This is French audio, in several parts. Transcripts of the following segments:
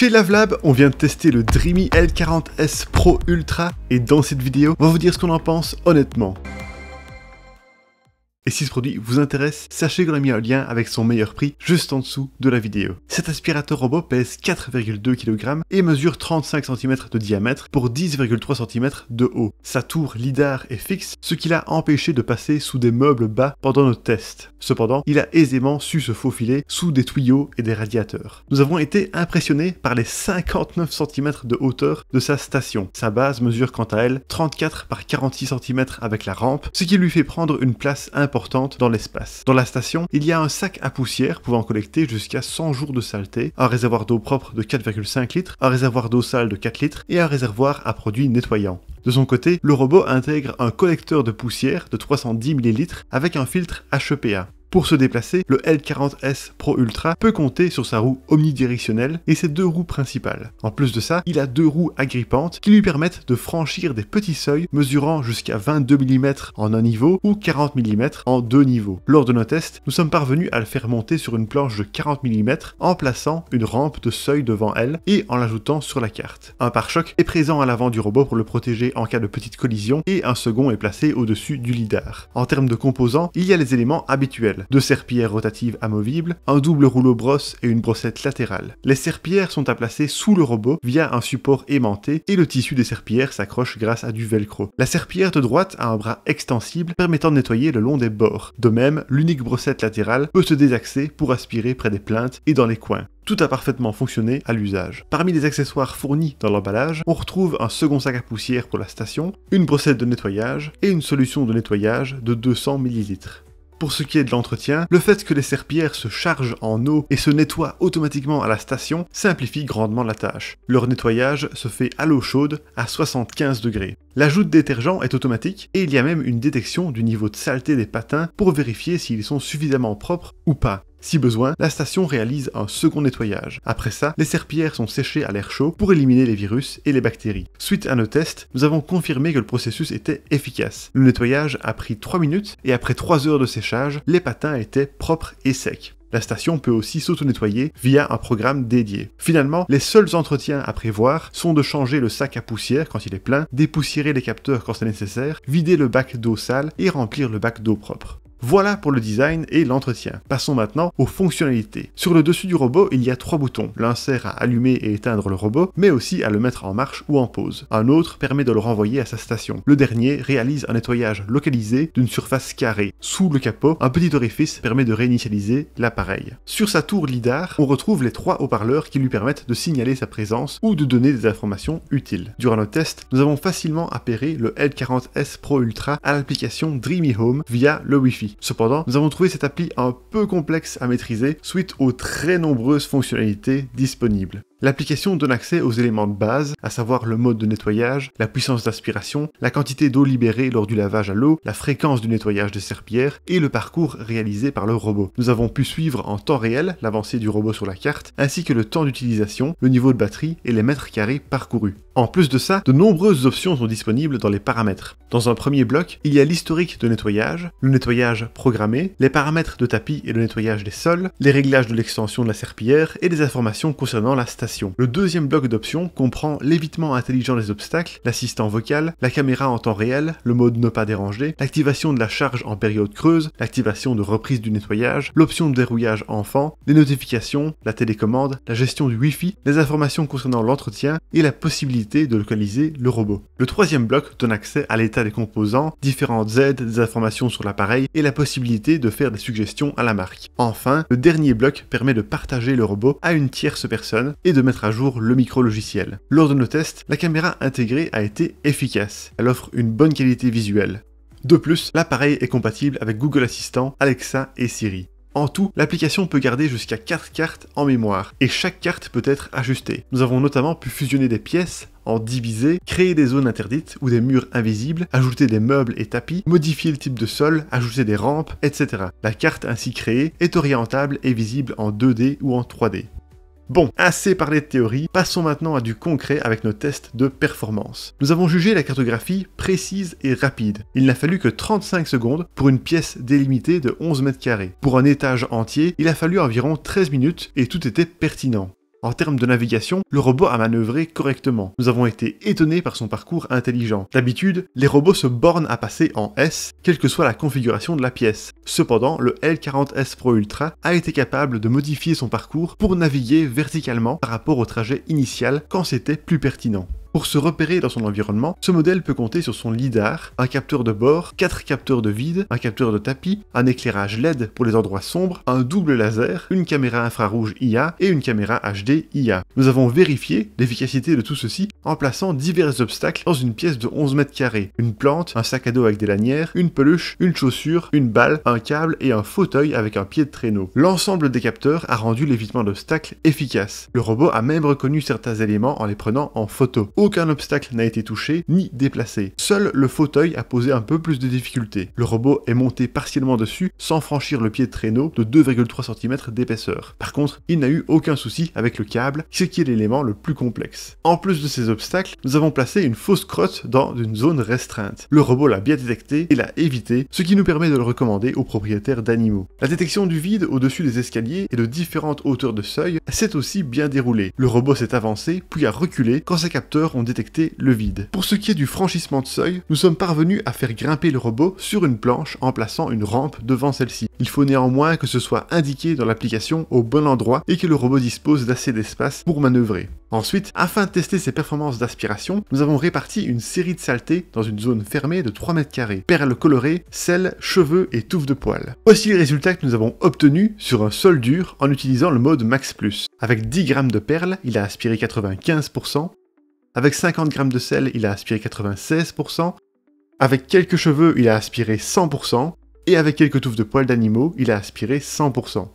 Chez Lavelab, on vient de tester le Dreamy L40S Pro Ultra et dans cette vidéo, on va vous dire ce qu'on en pense honnêtement. Et si ce produit vous intéresse, sachez qu'on a mis un lien avec son meilleur prix juste en dessous de la vidéo. Cet aspirateur robot pèse 4,2 kg et mesure 35 cm de diamètre pour 10,3 cm de haut. Sa tour lidar est fixe, ce qui l'a empêché de passer sous des meubles bas pendant nos tests. Cependant, il a aisément su se faufiler sous des tuyaux et des radiateurs. Nous avons été impressionnés par les 59 cm de hauteur de sa station. Sa base mesure quant à elle 34 par 46 cm avec la rampe, ce qui lui fait prendre une place importante dans l'espace. Dans la station, il y a un sac à poussière pouvant collecter jusqu'à 100 jours de saleté, un réservoir d'eau propre de 4,5 litres, un réservoir d'eau sale de 4 litres et un réservoir à produits nettoyants. De son côté, le robot intègre un collecteur de poussière de 310 ml avec un filtre HEPA. Pour se déplacer, le L40S Pro Ultra peut compter sur sa roue omnidirectionnelle et ses deux roues principales. En plus de ça, il a deux roues agrippantes qui lui permettent de franchir des petits seuils mesurant jusqu'à 22 mm en un niveau ou 40 mm en deux niveaux. Lors de nos tests, nous sommes parvenus à le faire monter sur une planche de 40 mm en plaçant une rampe de seuil devant elle et en l'ajoutant sur la carte. Un pare-choc est présent à l'avant du robot pour le protéger en cas de petite collision et un second est placé au-dessus du lidar. En termes de composants, il y a les éléments habituels. Deux serpillères rotatives amovibles, un double rouleau brosse et une brossette latérale. Les serpillères sont à placer sous le robot via un support aimanté et le tissu des serpillères s'accroche grâce à du velcro. La serpillière de droite a un bras extensible permettant de nettoyer le long des bords. De même, l'unique brossette latérale peut se désaxer pour aspirer près des plinthes et dans les coins. Tout a parfaitement fonctionné à l'usage. Parmi les accessoires fournis dans l'emballage, on retrouve un second sac à poussière pour la station, une brossette de nettoyage et une solution de nettoyage de 200 ml. Pour ce qui est de l'entretien, le fait que les serpillères se chargent en eau et se nettoient automatiquement à la station simplifie grandement la tâche. Leur nettoyage se fait à l'eau chaude à 75 degrés. L'ajout de détergent est automatique et il y a même une détection du niveau de saleté des patins pour vérifier s'ils sont suffisamment propres ou pas. Si besoin, la station réalise un second nettoyage. Après ça, les serpillères sont séchées à l'air chaud pour éliminer les virus et les bactéries. Suite à nos tests, nous avons confirmé que le processus était efficace. Le nettoyage a pris 3 minutes et après 3 heures de séchage, les patins étaient propres et secs. La station peut aussi s'auto-nettoyer via un programme dédié. Finalement, les seuls entretiens à prévoir sont de changer le sac à poussière quand il est plein, dépoussiérer les capteurs quand c'est nécessaire, vider le bac d'eau sale et remplir le bac d'eau propre. Voilà pour le design et l'entretien. Passons maintenant aux fonctionnalités. Sur le dessus du robot, il y a 3 boutons. L'un sert à allumer et éteindre le robot, mais aussi à le mettre en marche ou en pause. Un autre permet de le renvoyer à sa station. Le dernier réalise un nettoyage localisé d'une surface carrée. Sous le capot, un petit orifice permet de réinitialiser l'appareil. Sur sa tour lidar, on retrouve les 3 haut-parleurs qui lui permettent de signaler sa présence ou de donner des informations utiles. Durant nos tests, nous avons facilement appairé le L40S Pro Ultra à l'application Dreamy Home via le Wi-Fi. Cependant, nous avons trouvé cette appli un peu complexe à maîtriser suite aux très nombreuses fonctionnalités disponibles. L'application donne accès aux éléments de base, à savoir le mode de nettoyage, la puissance d'aspiration, la quantité d'eau libérée lors du lavage à l'eau, la fréquence du nettoyage des serpillères et le parcours réalisé par le robot. Nous avons pu suivre en temps réel l'avancée du robot sur la carte, ainsi que le temps d'utilisation, le niveau de batterie et les mètres carrés parcourus. En plus de ça, de nombreuses options sont disponibles dans les paramètres. Dans un premier bloc, il y a l'historique de nettoyage, le nettoyage programmé, les paramètres de tapis et le nettoyage des sols, les réglages de l'extension de la serpillière et des informations concernant la station. Le deuxième bloc d'options comprend l'évitement intelligent des obstacles, l'assistant vocal, la caméra en temps réel, le mode ne pas déranger, l'activation de la charge en période creuse, l'activation de reprise du nettoyage, l'option de verrouillage enfant, les notifications, la télécommande, la gestion du Wi-Fi, les informations concernant l'entretien et la possibilité de localiser le robot. Le troisième bloc donne accès à l'état des composants, différentes aides, des informations sur l'appareil et la possibilité de faire des suggestions à la marque. Enfin, le dernier bloc permet de partager le robot à une tierce personne et de mettre à jour le micro-logiciel. Lors de nos tests, la caméra intégrée a été efficace. Elle offre une bonne qualité visuelle. De plus, l'appareil est compatible avec Google Assistant, Alexa et Siri. En tout, l'application peut garder jusqu'à 4 cartes en mémoire, et chaque carte peut être ajustée. Nous avons notamment pu fusionner des pièces, en diviser, créer des zones interdites ou des murs invisibles, ajouter des meubles et tapis, modifier le type de sol, ajouter des rampes, etc. La carte ainsi créée est orientable et visible en 2D ou en 3D. Bon, assez parlé de théorie, passons maintenant à du concret avec nos tests de performance. Nous avons jugé la cartographie précise et rapide. Il n'a fallu que 35 secondes pour une pièce délimitée de 11 mètres carrés. Pour un étage entier, il a fallu environ 13 minutes et tout était pertinent. En termes de navigation, le robot a manœuvré correctement. Nous avons été étonnés par son parcours intelligent. D'habitude, les robots se bornent à passer en S, quelle que soit la configuration de la pièce. Cependant, le L40S Pro Ultra a été capable de modifier son parcours pour naviguer verticalement par rapport au trajet initial quand c'était plus pertinent. Pour se repérer dans son environnement, ce modèle peut compter sur son lidar, un capteur de bord, 4 capteurs de vide, un capteur de tapis, un éclairage LED pour les endroits sombres, un double laser, une caméra infrarouge IA et une caméra HD IA. Nous avons vérifié l'efficacité de tout ceci en plaçant divers obstacles dans une pièce de 11 mètres carrés. Une plante, un sac à dos avec des lanières, une peluche, une chaussure, une balle, un câble et un fauteuil avec un pied de traîneau. L'ensemble des capteurs a rendu l'évitement d'obstacles efficace. Le robot a même reconnu certains éléments en les prenant en photo. Aucun obstacle n'a été touché ni déplacé. Seul le fauteuil a posé un peu plus de difficultés. Le robot est monté partiellement dessus sans franchir le pied de traîneau de 2,3 cm d'épaisseur. Par contre, il n'a eu aucun souci avec le câble, ce qui est l'élément le plus complexe. En plus de ces obstacles, nous avons placé une fausse crotte dans une zone restreinte. Le robot l'a bien détecté et l'a évité, ce qui nous permet de le recommander aux propriétaires d'animaux. La détection du vide au-dessus des escaliers et de différentes hauteurs de seuil s'est aussi bien déroulée. Le robot s'est avancé puis a reculé quand ses capteurs ont détecté le vide. Pour ce qui est du franchissement de seuil, nous sommes parvenus à faire grimper le robot sur une planche en plaçant une rampe devant celle-ci. Il faut néanmoins que ce soit indiqué dans l'application au bon endroit et que le robot dispose d'assez d'espace pour manœuvrer. Ensuite, afin de tester ses performances d'aspiration, nous avons réparti une série de saletés dans une zone fermée de 3 mètres carrés. Perles colorées, sel, cheveux et touffes de poils. Voici les résultats que nous avons obtenus sur un sol dur en utilisant le mode Max Plus. Avec 10 grammes de perles, il a aspiré 95%. Avec 50 grammes de sel, il a aspiré 96%. Avec quelques cheveux, il a aspiré 100%. Et avec quelques touffes de poils d'animaux, il a aspiré 100%.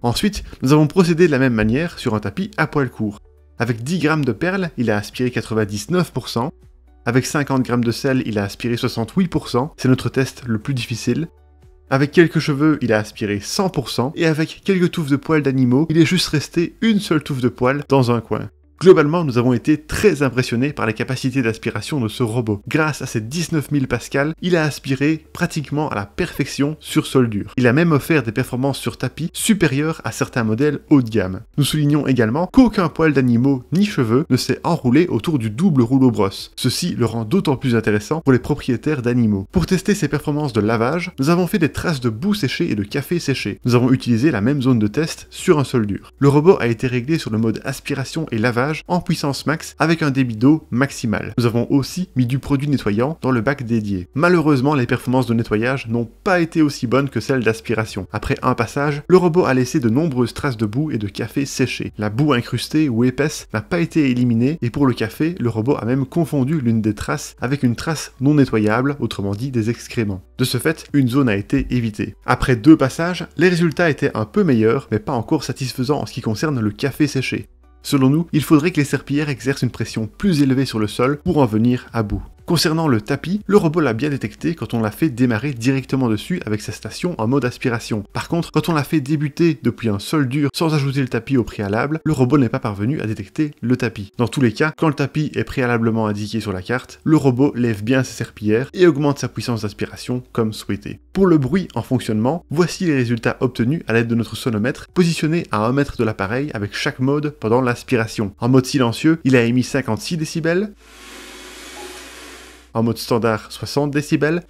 Ensuite, nous avons procédé de la même manière sur un tapis à poils courts. Avec 10 grammes de perles, il a aspiré 99%. Avec 50 grammes de sel, il a aspiré 68%. C'est notre test le plus difficile. Avec quelques cheveux, il a aspiré 100%. Et avec quelques touffes de poils d'animaux, il est juste resté une seule touffe de poils dans un coin. Globalement, nous avons été très impressionnés par les capacités d'aspiration de ce robot. Grâce à ses 19 000 pascal, il a aspiré pratiquement à la perfection sur sol dur. Il a même offert des performances sur tapis supérieures à certains modèles haut de gamme. Nous soulignons également qu'aucun poil d'animaux ni cheveux ne s'est enroulé autour du double rouleau brosse. Ceci le rend d'autant plus intéressant pour les propriétaires d'animaux. Pour tester ses performances de lavage, nous avons fait des traces de boue séchée et de café séché. Nous avons utilisé la même zone de test sur un sol dur. Le robot a été réglé sur le mode aspiration et lavage en puissance max avec un débit d'eau maximal. Nous avons aussi mis du produit nettoyant dans le bac dédié. Malheureusement, les performances de nettoyage n'ont pas été aussi bonnes que celles d'aspiration. Après un passage, le robot a laissé de nombreuses traces de boue et de café séché. La boue incrustée ou épaisse n'a pas été éliminée et pour le café, le robot a même confondu l'une des traces avec une trace non nettoyable, autrement dit des excréments. De ce fait, une zone a été évitée. Après 2 passages, les résultats étaient un peu meilleurs, mais pas encore satisfaisants en ce qui concerne le café séché. Selon nous, il faudrait que les serpillères exercent une pression plus élevée sur le sol pour en venir à bout. Concernant le tapis, le robot l'a bien détecté quand on l'a fait démarrer directement dessus avec sa station en mode aspiration. Par contre, quand on l'a fait débuter depuis un sol dur sans ajouter le tapis au préalable, le robot n'est pas parvenu à détecter le tapis. Dans tous les cas, quand le tapis est préalablement indiqué sur la carte, le robot lève bien ses serpillères et augmente sa puissance d'aspiration comme souhaité. Pour le bruit en fonctionnement, voici les résultats obtenus à l'aide de notre sonomètre positionné à 1 mètre de l'appareil avec chaque mode pendant l'aspiration. En mode silencieux, il a émis 56 décibels. En mode standard, 60 décibels.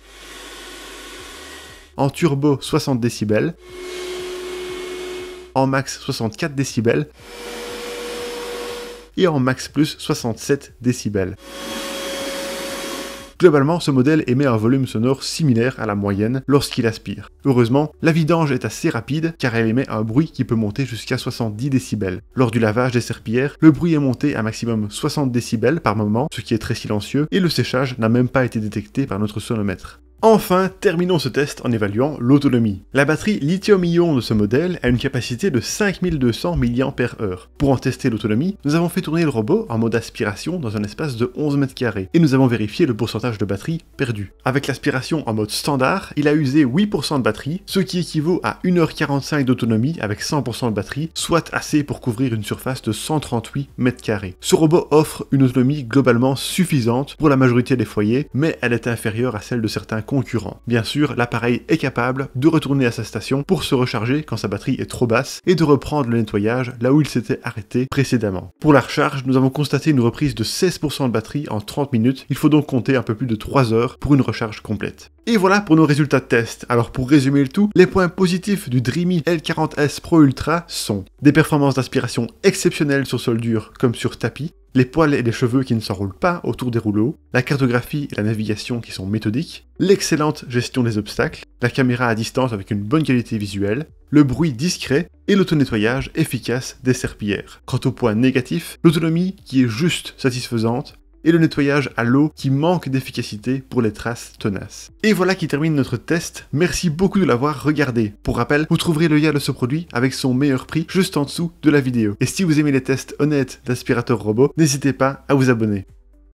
En turbo, 60 décibels. En max, 64 décibels. Et en max plus, 67 décibels. Globalement, ce modèle émet un volume sonore similaire à la moyenne lorsqu'il aspire. Heureusement, la vidange est assez rapide car elle émet un bruit qui peut monter jusqu'à 70 décibels. Lors du lavage des serpillères, le bruit est monté à maximum 60 décibels par moment, ce qui est très silencieux, et le séchage n'a même pas été détecté par notre sonomètre. Enfin, terminons ce test en évaluant l'autonomie. La batterie lithium-ion de ce modèle a une capacité de 5200 mAh. Pour en tester l'autonomie, nous avons fait tourner le robot en mode aspiration dans un espace de 11 mètres carrés, et nous avons vérifié le pourcentage de batterie perdu. Avec l'aspiration en mode standard, il a usé 8% de batterie, ce qui équivaut à 1h45 d'autonomie avec 100% de batterie, soit assez pour couvrir une surface de 138 mètres carrés. Ce robot offre une autonomie globalement suffisante pour la majorité des foyers, mais elle est inférieure à celle de certains concurrents. Bien sûr, l'appareil est capable de retourner à sa station pour se recharger quand sa batterie est trop basse et de reprendre le nettoyage là où il s'était arrêté précédemment. Pour la recharge, nous avons constaté une reprise de 16% de batterie en 30 minutes, il faut donc compter un peu plus de 3 heures pour une recharge complète. Et voilà pour nos résultats de test. Alors pour résumer le tout, les points positifs du Dreamy L40S Pro Ultra sont des performances d'aspiration exceptionnelles sur sol dur comme sur tapis, les poils et les cheveux qui ne s'enroulent pas autour des rouleaux, la cartographie et la navigation qui sont méthodiques, l'excellente gestion des obstacles, la caméra à distance avec une bonne qualité visuelle, le bruit discret et l'auto-nettoyage efficace des serpillères. Quant au point négatif, l'autonomie qui est juste satisfaisante, et le nettoyage à l'eau qui manque d'efficacité pour les traces tenaces. Et voilà qui termine notre test, merci beaucoup de l'avoir regardé. Pour rappel, vous trouverez le lien de ce produit avec son meilleur prix juste en dessous de la vidéo. Et si vous aimez les tests honnêtes d'aspirateurs robots, n'hésitez pas à vous abonner.